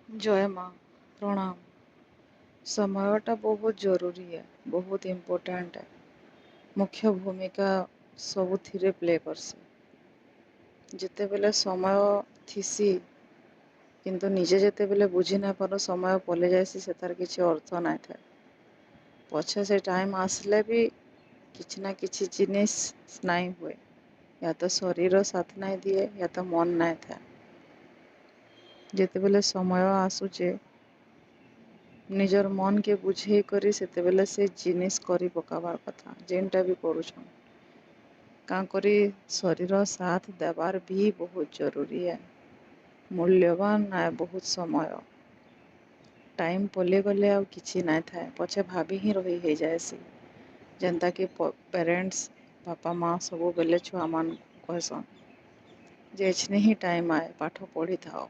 जय माँ प्रणाम। समयटा बहुत जरूरी है, बहुत इम्पोर्टेंट है। मुख्य भूमिका सबुथिरे प्ले करसी। जितेबेले समय थिसी किंतु निजे जितेबेले बुझी ना पार समय पले जासी से तार किसी अर्थ ना था। पछे से टाइम आसले भी किसी ना किसी जिनिस नहीं हुए, या तो शरीर साथ नहीं दिए या तो मन नहीं था। जितेबेले समय आसुचे निजर मन के बुझे करी सेतेबेले से जिनिस करी पकाबार कथा जेनटा भी करूछन का करी शरीर साथ देवार भी बहुत जरूरी है। मूल्यवान है बहुत समय। टाइम पले गले आ किसी ना थाए पछे भाभी ही रही है जाएसी जनता कि पेरेंट्स बापा माँ सब बेले छुआ मान कहसन जे एछने ही टाइम आए पाठ पढ़ी थाओ।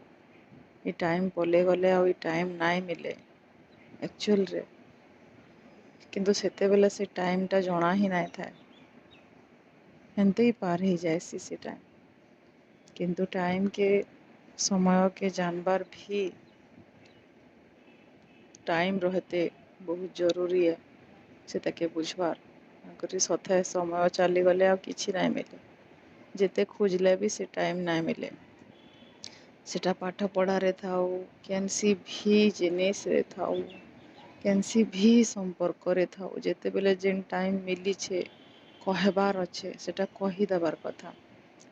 ये टाइम पले गले आ टाइम नाई मिले एक्चुअल रे, किंतु सेतेबेले से टाइमटा जना ही ना था। एमती ही पार ही जाएसी से टाइम, किंतु टाइम के समय के जानवर भी टाइम रहते बहुत जरूरी है से ताके बुझवार करी सथे समय चली गले आ किसी ना मिले जेते खोजले भी से टाइम ना मिले। सेटा पाठ पढ़ारे थाओ कैंसी भी जिनिस रे थाओ कैंसी भी संपर्क रे थाओ जेते बेले जेन टाइम मिली छे कहबार अच्छे सेटा कही देबार कथा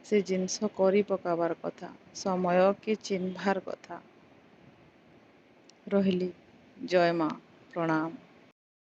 से जिनस करी पकाबार कथा समय के चिन्हबार कथा। रहिली। जय माँ प्रणाम।